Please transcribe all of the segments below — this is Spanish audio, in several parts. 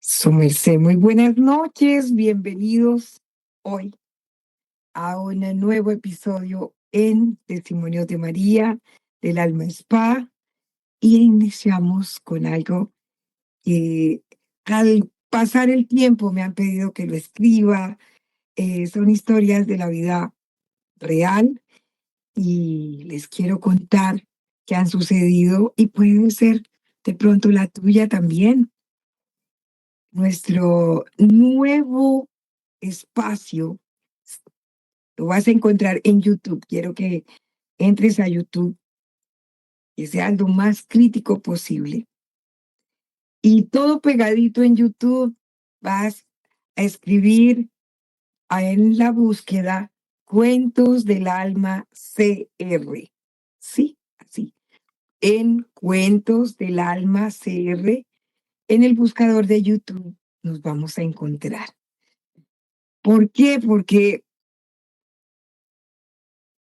Su merced, muy buenas noches, bienvenidos hoy a un nuevo episodio en Testimonios de María del Alma Spa y iniciamos con algo que al pasar el tiempo me han pedido que lo escriba. Son historias de la vida real y les quiero contar que han sucedido y pueden ser de pronto la tuya también. Nuestro nuevo espacio lo vas a encontrar en YouTube. Quiero que entres a YouTube, que sea lo más crítico posible. Y todo pegadito en YouTube vas a escribir en la búsqueda Cuentos del Alma CR. Sí, así. En Cuentos del Alma CR, en el buscador de YouTube nos vamos a encontrar. ¿Por qué? Porque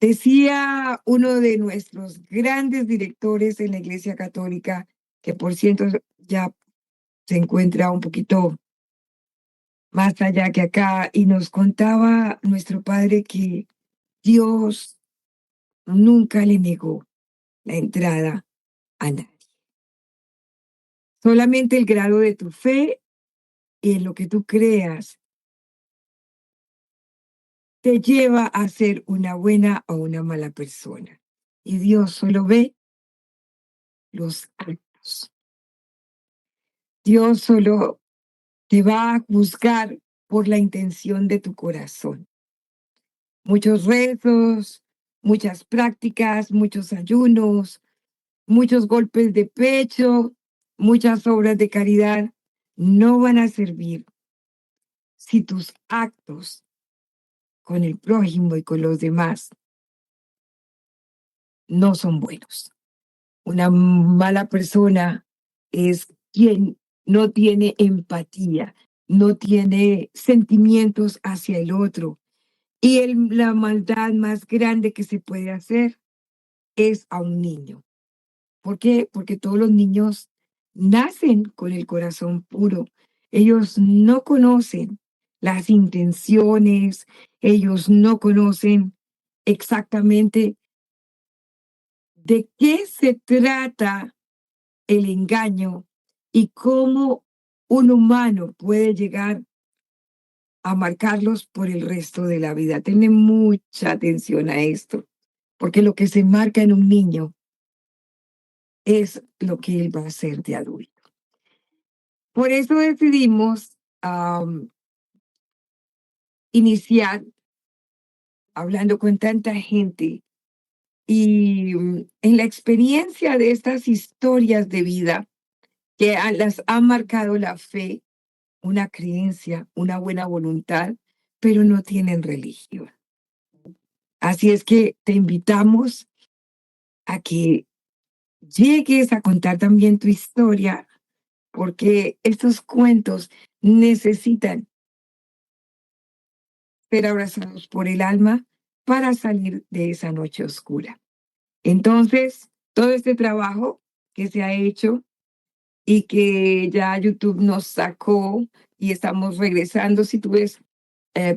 decía uno de nuestros grandes directores en la Iglesia Católica, que por cierto ya se encuentra un poquito más allá que acá, y nos contaba nuestro padre que Dios nunca le negó la entrada a nadie. Solamente el grado de tu fe y en lo que tú creas te lleva a ser una buena o una mala persona. Y Dios solo ve los actos. Dios solo te va a juzgar por la intención de tu corazón. Muchos rezos, muchas prácticas, muchos ayunos, muchos golpes de pecho, muchas obras de caridad no van a servir si tus actos con el prójimo y con los demás no son buenos. Una mala persona es quien no tiene empatía, no tiene sentimientos hacia el otro. Y la maldad más grande que se puede hacer es a un niño. ¿Por qué? Porque todos los niños nacen con el corazón puro. Ellos no conocen las intenciones, ellos no conocen exactamente de qué se trata el engaño y cómo un humano puede llegar a marcarlos por el resto de la vida. Ten mucha atención a esto, porque lo que se marca en un niño es lo que él va a ser de adulto. Por eso decidimos iniciar hablando con tanta gente y en la experiencia de estas historias de vida que las ha marcado la fe, una creencia, una buena voluntad, pero no tienen religión. Así es que te invitamos a que llegues a contar también tu historia, porque estos cuentos necesitan ser abrazados por el alma para salir de esa noche oscura. Entonces, todo este trabajo que se ha hecho y que ya YouTube nos sacó y estamos regresando, si tú ves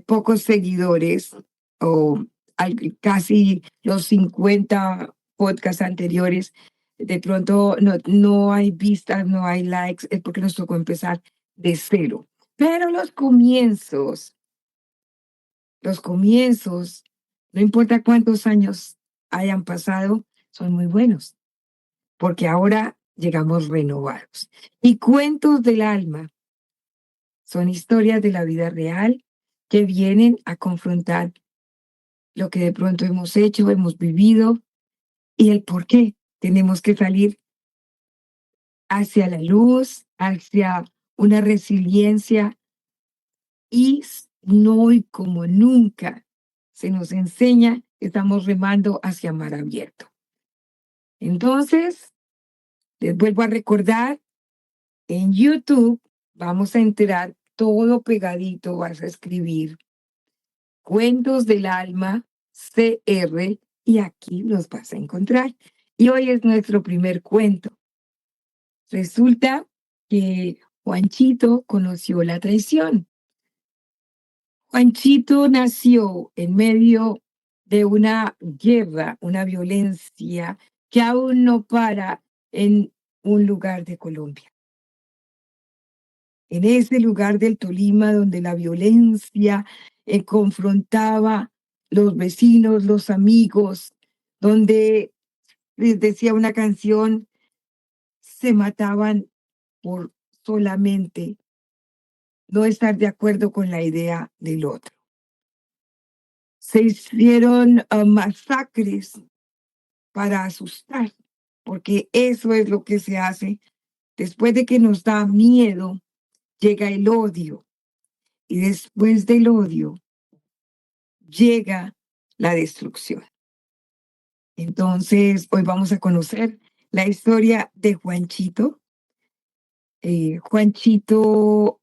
pocos seguidores o casi los 50 podcasts anteriores, de pronto no hay vistas, no hay likes, es porque nos tocó empezar de cero. Pero los comienzos, no importa cuántos años hayan pasado, son muy buenos, porque ahora llegamos renovados. Y Cuentos del Alma son historias de la vida real que vienen a confrontar lo que de pronto hemos hecho, hemos vivido y el por qué tenemos que salir hacia la luz, hacia una resiliencia y no y como nunca se nos enseña, estamos remando hacia mar abierto. Entonces, les vuelvo a recordar, en YouTube vamos a enterar todo pegadito, vas a escribir Cuentos del Alma CR y aquí los vas a encontrar. Y hoy es nuestro primer cuento. Resulta que Juanchito conoció la traición. Juanchito nació en medio de una guerra, una violencia que aún no para en un lugar de Colombia. En ese lugar del Tolima donde la violencia confrontaba los vecinos, los amigos, donde les decía una canción, se mataban por solamente no estar de acuerdo con la idea del otro. Se hicieron masacres para asustar, porque eso es lo que se hace. Después de que nos da miedo, llega el odio. Y después del odio, llega la destrucción. Entonces, hoy vamos a conocer la historia de Juanchito. Juanchito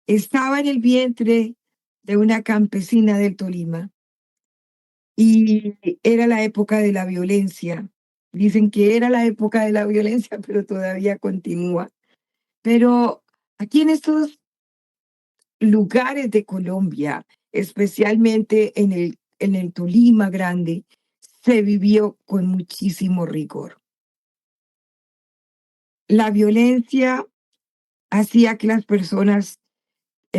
estaba en el vientre de una campesina del Tolima y era la época de la violencia. Dicen que era la época de la violencia, pero todavía continúa. Pero aquí en estos lugares de Colombia, especialmente en el Tolima Grande, se vivió con muchísimo rigor. La violencia hacía que las personas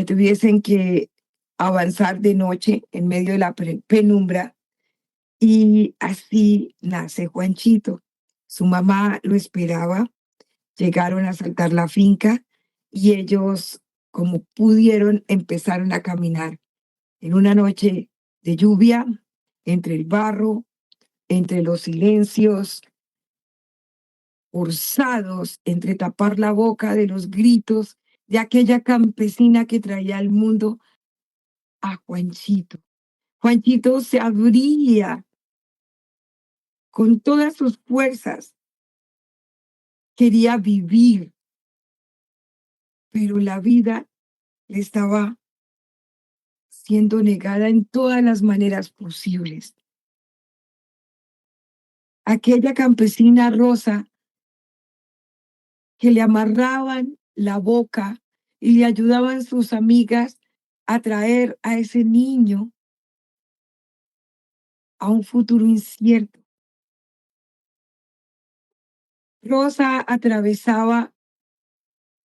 tuviesen que avanzar de noche en medio de la penumbra y así nace Juanchito. Su mamá lo esperaba, llegaron a asaltar la finca y ellos, como pudieron, empezaron a caminar en una noche de lluvia, entre el barro, entre los silencios, forzados, entre tapar la boca de los gritos de aquella campesina que traía al mundo a Juanchito. Juanchito se abría con todas sus fuerzas, quería vivir, pero la vida le estaba siendo negada en todas las maneras posibles. Aquella campesina Rosa que le amarraban la boca y le ayudaban sus amigas a traer a ese niño a un futuro incierto. Rosa atravesaba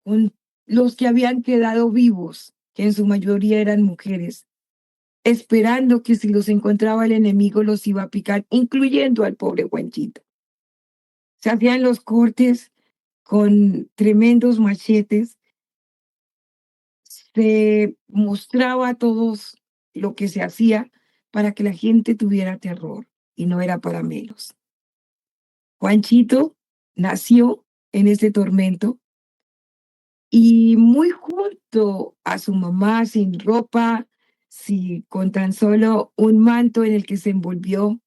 con los que habían quedado vivos, que en su mayoría eran mujeres, esperando que si los encontraba el enemigo los iba a picar, incluyendo al pobre Juanchito. Se hacían los cortes con tremendos machetes, se mostraba a todos lo que se hacía para que la gente tuviera terror, y no era para menos. Juanchito nació en ese tormento y muy junto a su mamá, sin ropa, con tan solo un manto en el que se envolvió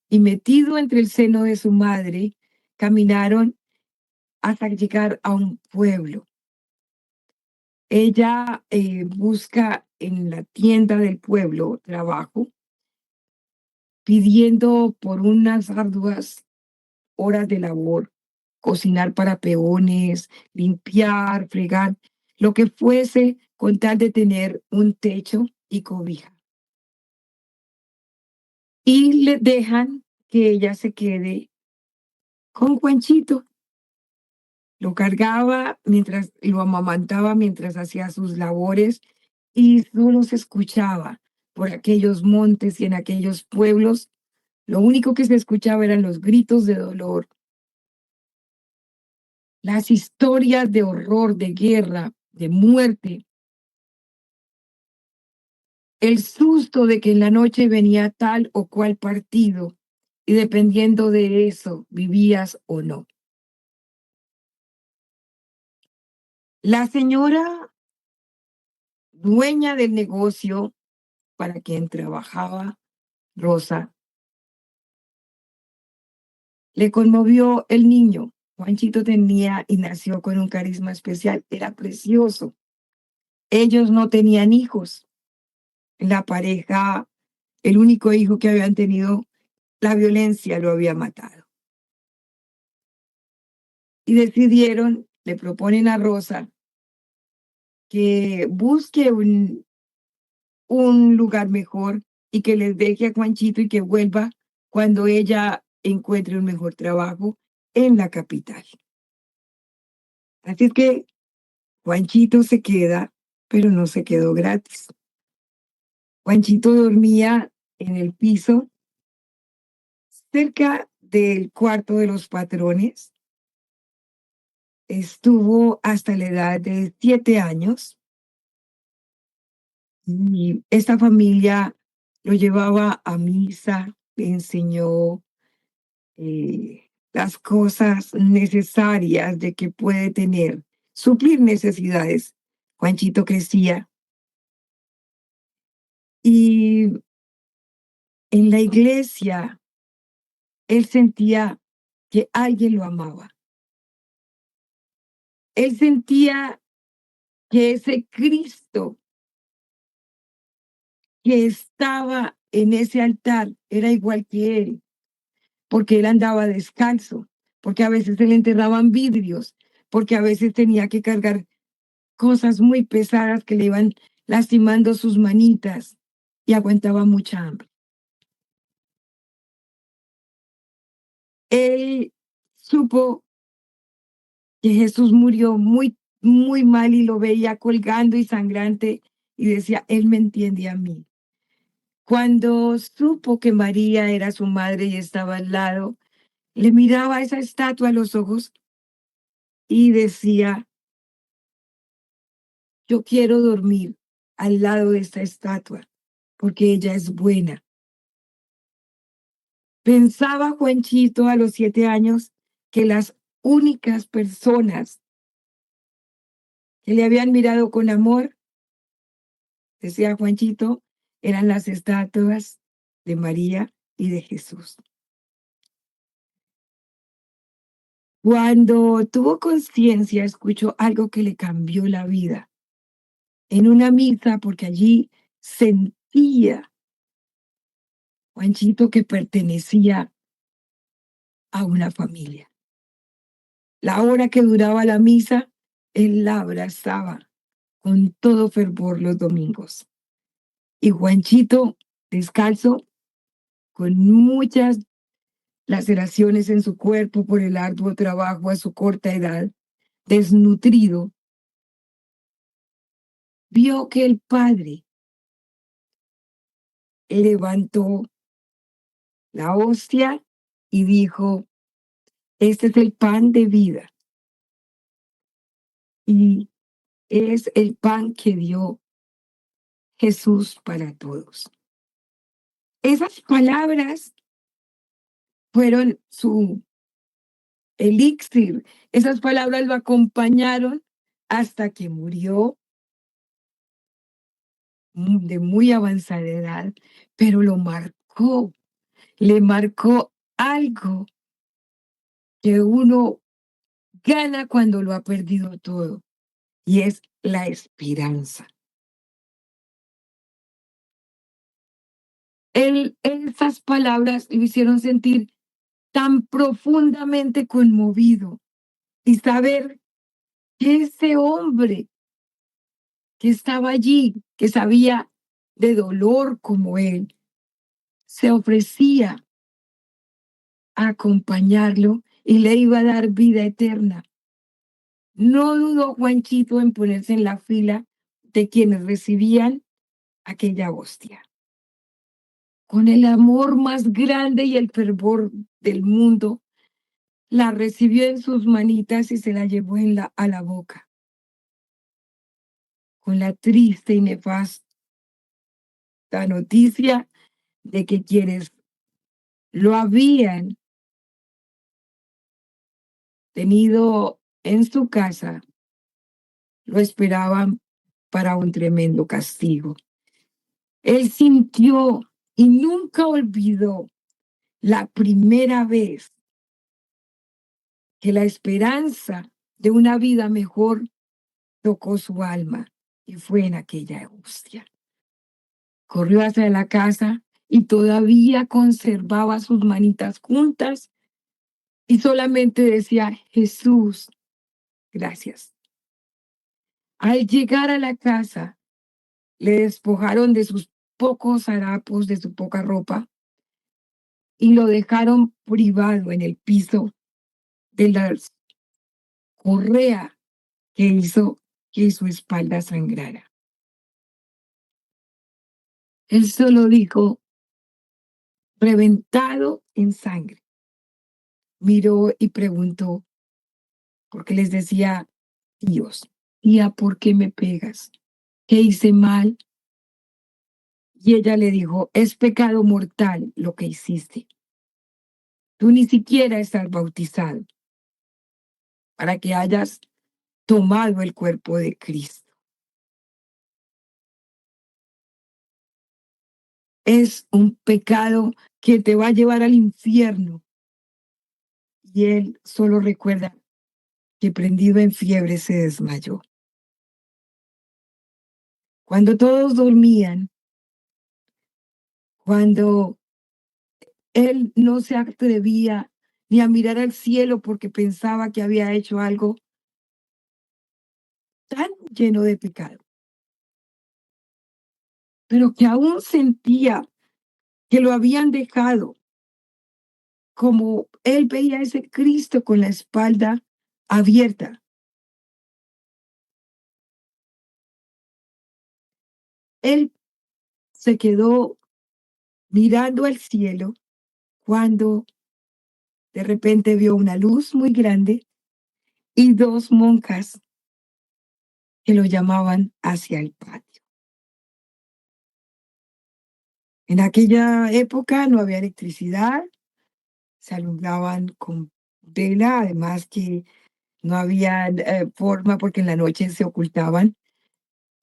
y metido entre el seno de su madre, caminaron hasta llegar a un pueblo. Ella busca en la tienda del pueblo trabajo, pidiendo por unas arduas horas de labor, cocinar para peones, limpiar, fregar, lo que fuese con tal de tener un techo y cobija. Y le dejan que ella se quede con Juanchito. Lo cargaba mientras lo amamantaba, mientras hacía sus labores y solo se escuchaba por aquellos montes y en aquellos pueblos. Lo único que se escuchaba eran los gritos de dolor, las historias de horror, de guerra, de muerte, el susto de que en la noche venía tal o cual partido y dependiendo de eso vivías o no. La señora dueña del negocio para quien trabajaba, Rosa, le conmovió el niño. Juanchito tenía y nació con un carisma especial, era precioso. Ellos no tenían hijos. La pareja, el único hijo que habían tenido, la violencia lo había matado. Y decidieron, le proponen a Rosa que busque un lugar mejor y que les deje a Juanchito y que vuelva cuando ella encuentre un mejor trabajo en la capital. Así es que Juanchito se queda, pero no se quedó gratis. Juanchito dormía en el piso cerca del cuarto de los patrones. Estuvo hasta la edad de 7 años y esta familia lo llevaba a misa, le enseñó las cosas necesarias de que puede tener, suplir necesidades. Juanchito crecía y en la iglesia él sentía que alguien lo amaba. Él sentía que ese Cristo que estaba en ese altar era igual que él, porque él andaba descalzo, porque a veces se le enterraban vidrios, porque a veces tenía que cargar cosas muy pesadas que le iban lastimando sus manitas y aguantaba mucha hambre. Él supo que Jesús murió muy, muy mal y lo veía colgando y sangrante y decía, Él me entiende a mí. Cuando supo que María era su madre y estaba al lado, le miraba a esa estatua a los ojos y decía, yo quiero dormir al lado de esta estatua porque ella es buena. Pensaba Juanchito a los 7 años que las únicas personas que le habían mirado con amor, decía Juanchito, eran las estatuas de María y de Jesús. Cuando tuvo conciencia, escuchó algo que le cambió la vida en una misa, porque allí sentía Juanchito que pertenecía a una familia. La hora que duraba la misa, él la abrazaba con todo fervor los domingos. Y Juanchito, descalzo, con muchas laceraciones en su cuerpo por el arduo trabajo a su corta edad, desnutrido, vio que el padre levantó la hostia y dijo, este es el pan de vida y es el pan que dio Jesús para todos. Esas palabras fueron su elixir. Esas palabras lo acompañaron hasta que murió de muy avanzada edad, pero lo marcó, le marcó algo que uno gana cuando lo ha perdido todo, y es la esperanza. Esas palabras lo hicieron sentir tan profundamente conmovido y saber que ese hombre que estaba allí, que sabía de dolor como él, se ofrecía a acompañarlo y le iba a dar vida eterna. No dudó Juanchito en ponerse en la fila de quienes recibían aquella hostia. Con el amor más grande y el fervor del mundo, la recibió en sus manitas y se la llevó a la boca. Con la triste y nefasta noticia de que quienes lo habían tenido en su casa lo esperaban para un tremendo castigo. Él sintió y nunca olvidó la primera vez que la esperanza de una vida mejor tocó su alma y fue en aquella hostia. Corrió hacia la casa y todavía conservaba sus manitas juntas y solamente decía, Jesús, gracias. Al llegar a la casa, le despojaron de sus pocos harapos, de su poca ropa, y lo dejaron privado en el piso de la correa que hizo que su espalda sangrara. Él solo dijo, reventado en sangre. Miró y preguntó, porque les decía, Dios, tía, ¿por qué me pegas? ¿Qué hice mal? Y ella le dijo, es pecado mortal lo que hiciste. Tú ni siquiera estás bautizado para que hayas tomado el cuerpo de Cristo. Es un pecado que te va a llevar al infierno. Y él solo recuerda que prendido en fiebre se desmayó. Cuando todos dormían, cuando él no se atrevía ni a mirar al cielo porque pensaba que había hecho algo tan lleno de pecado, pero que aún sentía que lo habían dejado, como él veía a ese Cristo con la espalda abierta. Él se quedó mirando al cielo cuando de repente vio una luz muy grande y dos monjas que lo llamaban hacia el patio. En aquella época no había electricidad, se alumbraban con vela, además que no había forma porque en la noche se ocultaban.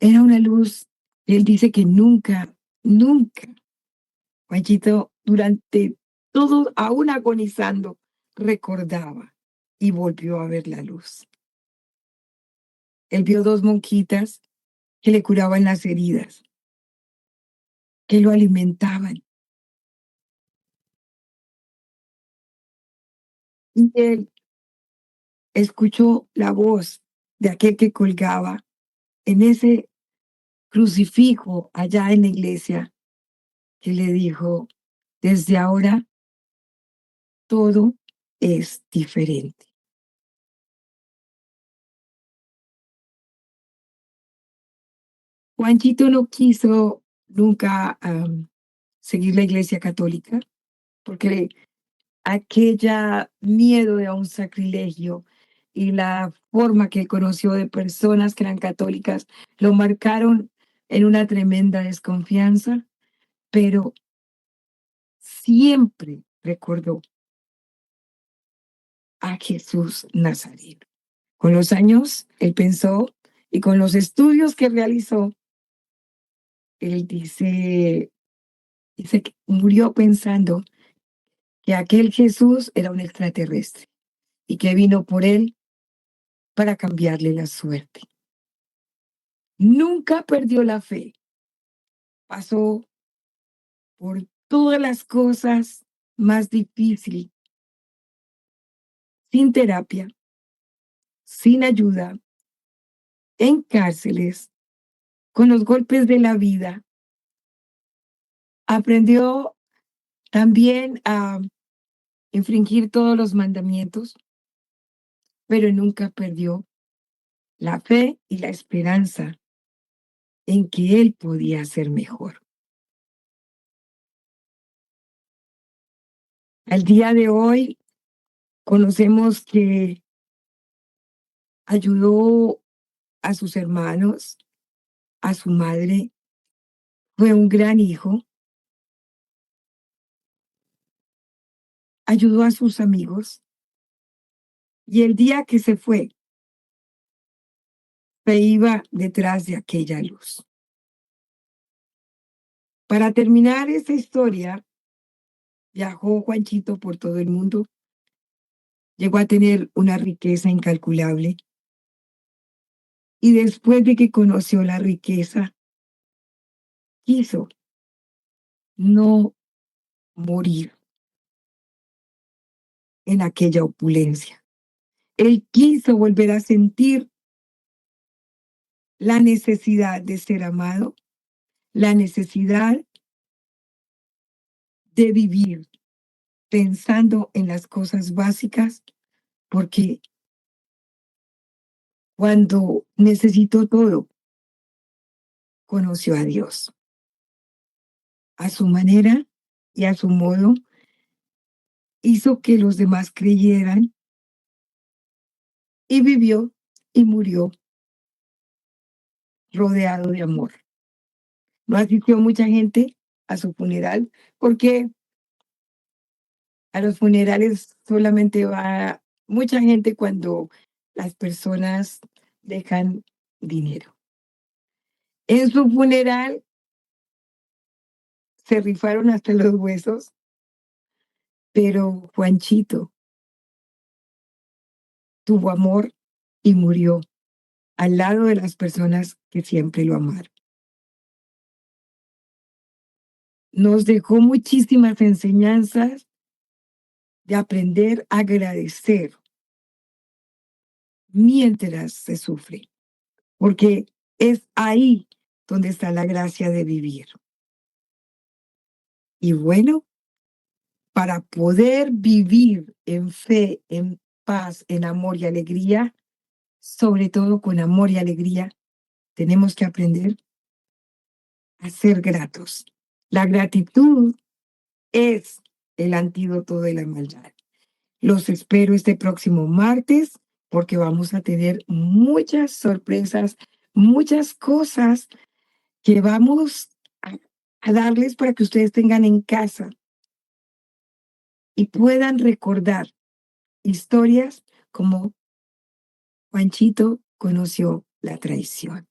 Era una luz, él dice que nunca, nunca, Juanchito, durante todo, aún agonizando, recordaba y volvió a ver la luz. Él vio dos monjitas que le curaban las heridas, que lo alimentaban. Y él escuchó la voz de aquel que colgaba en ese crucifijo allá en la iglesia, que le dijo, desde ahora todo es diferente. Juanchito no quiso nunca seguir la iglesia católica porque aquella miedo de un sacrilegio y la forma que conoció de personas que eran católicas lo marcaron en una tremenda desconfianza, pero siempre recordó a Jesús Nazareno. Con los años, él pensó y con los estudios que realizó, él dice que murió pensando que aquel Jesús era un extraterrestre y que vino por él para cambiarle la suerte. Nunca perdió la fe, pasó por todas las cosas más difíciles, sin terapia, sin ayuda, en cárceles, con los golpes de la vida. Aprendió también a infringir todos los mandamientos, pero nunca perdió la fe y la esperanza en que él podía ser mejor. Al día de hoy conocemos que ayudó a sus hermanos, a su madre, fue un gran hijo, ayudó a sus amigos y el día que se iba detrás de aquella luz. Para terminar esta historia, viajó Juanchito por todo el mundo, llegó a tener una riqueza incalculable y después de que conoció la riqueza, quiso no morir en aquella opulencia. Él quiso volver a sentir la necesidad de ser amado, la necesidad de vivir pensando en las cosas básicas, porque cuando necesitó todo, conoció a Dios a su manera y a su modo, hizo que los demás creyeran y vivió y murió rodeado de amor. No asistió mucha gente a su funeral porque a los funerales solamente va mucha gente cuando las personas dejan dinero. En su funeral se rifaron hasta los huesos, pero Juanchito tuvo amor y murió al lado de las personas que siempre lo amaron. Nos dejó muchísimas enseñanzas de aprender a agradecer mientras se sufre, porque es ahí donde está la gracia de vivir. Y bueno, para poder vivir en fe, en paz, en amor y alegría, sobre todo con amor y alegría, tenemos que aprender a ser gratos. La gratitud es el antídoto de la maldad. Los espero este próximo martes porque vamos a tener muchas sorpresas, muchas cosas que vamos a, a darles para que ustedes tengan en casa y puedan recordar historias como Juanchito conoció la traición.